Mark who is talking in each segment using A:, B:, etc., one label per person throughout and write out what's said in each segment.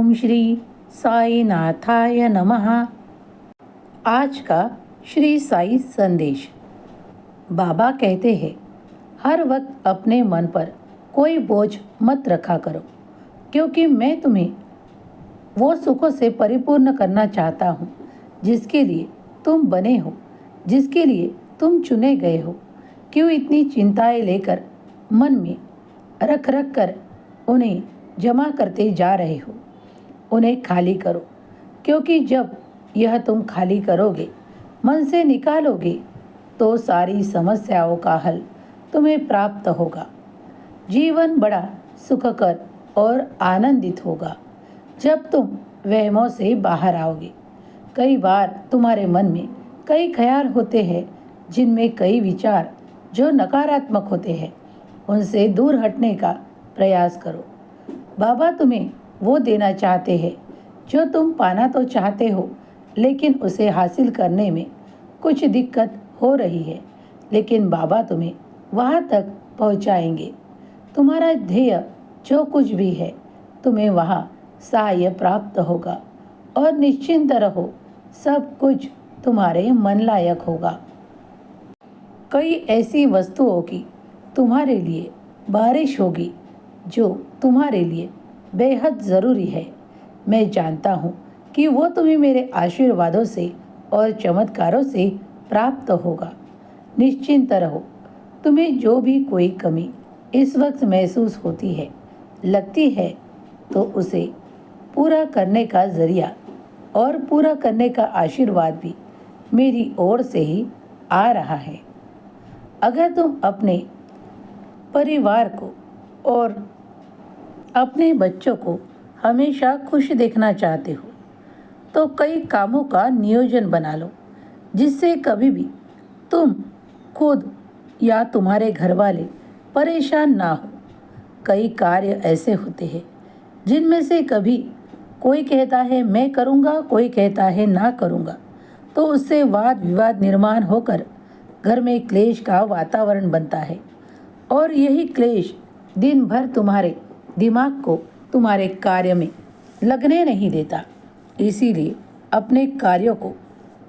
A: ओम श्री साई नाथाय नमः। आज का श्री साई संदेश। बाबा कहते हैं, हर वक्त अपने मन पर कोई बोझ मत रखा करो, क्योंकि मैं तुम्हें वो सुखों से परिपूर्ण करना चाहता हूँ जिसके लिए तुम बने हो, जिसके लिए तुम चुने गए हो। क्यों इतनी चिंताएं लेकर मन में रख रख कर उन्हें जमा करते जा रहे हो? उन्हें खाली करो, क्योंकि जब यह तुम खाली करोगे, मन से निकालोगे, तो सारी समस्याओं का हल तुम्हें प्राप्त होगा। जीवन बड़ा सुखकर और आनंदित होगा जब तुम वहमों से बाहर आओगे। कई बार तुम्हारे मन में कई ख्याल होते हैं, जिनमें कई विचार जो नकारात्मक होते हैं, उनसे दूर हटने का प्रयास करो। बाबा तुम्हें वो देना चाहते हैं जो तुम पाना तो चाहते हो, लेकिन उसे हासिल करने में कुछ दिक्कत हो रही है। लेकिन बाबा तुम्हें वहाँ तक पहुँचाएंगे। तुम्हारा ध्येय जो कुछ भी है, तुम्हें वहाँ सहाय प्राप्त होगा और निश्चिंत रहो, सब कुछ तुम्हारे मन लायक होगा। कई ऐसी वस्तुओं की तुम्हारे लिए बारिश होगी जो तुम्हारे लिए बेहद ज़रूरी है। मैं जानता हूँ कि वो तुम्हें मेरे आशीर्वादों से और चमत्कारों से प्राप्त होगा। निश्चिंत रहो। तुम्हें जो भी कोई कमी इस वक्त महसूस होती है, लगती है, तो उसे पूरा करने का ज़रिया और पूरा करने का आशीर्वाद भी मेरी ओर से ही आ रहा है। अगर तुम अपने परिवार को और अपने बच्चों को हमेशा खुश देखना चाहते हो, तो कई कामों का नियोजन बना लो, जिससे कभी भी तुम खुद या तुम्हारे घर वाले परेशान ना हो। कई कार्य ऐसे होते हैं जिनमें से कभी कोई कहता है मैं करूँगा, कोई कहता है ना करूँगा, तो उससे वाद विवाद निर्माण होकर घर में क्लेश का वातावरण बनता है, और यही क्लेश दिन भर तुम्हारे दिमाग को तुम्हारे कार्य में लगने नहीं देता। इसीलिए अपने कार्यों को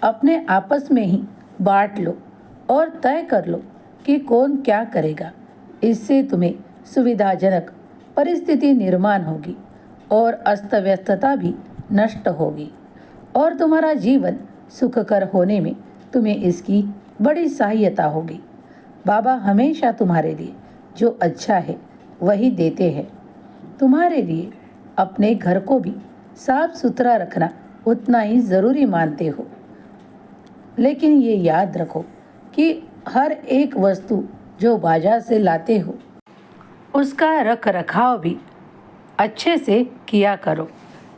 A: अपने आपस में ही बांट लो और तय कर लो कि कौन क्या करेगा। इससे तुम्हें सुविधाजनक परिस्थिति निर्माण होगी और अस्त व्यस्तता भी नष्ट होगी, और तुम्हारा जीवन सुखकर होने में तुम्हें इसकी बड़ी सहायता होगी। बाबा हमेशा तुम्हारे लिए जो अच्छा है वही देते हैं। तुम्हारे लिए अपने घर को भी साफ सुथरा रखना उतना ही ज़रूरी मानते हो, लेकिन ये याद रखो कि हर एक वस्तु जो बाजार से लाते हो, उसका रख रखाव भी अच्छे से किया करो,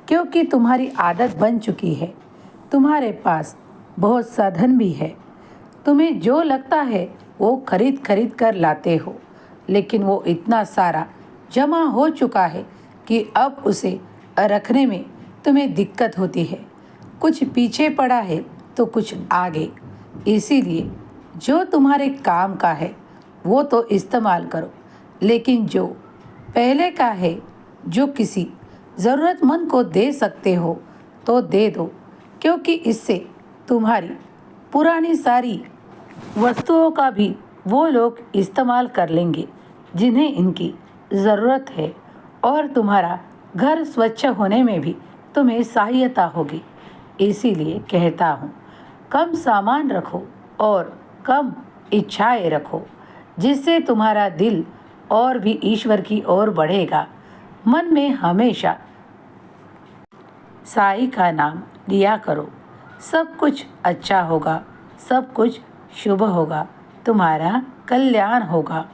A: क्योंकि तुम्हारी आदत बन चुकी है। तुम्हारे पास बहुत सा धन भी है। तुम्हें जो लगता है वो खरीद खरीद कर लाते हो, लेकिन वो इतना सारा जमा हो चुका है कि अब उसे रखने में तुम्हें दिक्कत होती है। कुछ पीछे पड़ा है तो कुछ आगे। इसीलिए जो तुम्हारे काम का है वो तो इस्तेमाल करो, लेकिन जो पहले का है, जो किसी ज़रूरतमंद को दे सकते हो तो दे दो, क्योंकि इससे तुम्हारी पुरानी सारी वस्तुओं का भी वो लोग इस्तेमाल कर लेंगे जिन्हें इनकी ज़रूरत है, और तुम्हारा घर स्वच्छ होने में भी तुम्हें सहायता होगी। इसीलिए कहता हूँ, कम सामान रखो और कम इच्छाएं रखो, जिससे तुम्हारा दिल और भी ईश्वर की ओर बढ़ेगा। मन में हमेशा साई का नाम लिया करो। सब कुछ अच्छा होगा, सब कुछ शुभ होगा, तुम्हारा कल्याण होगा।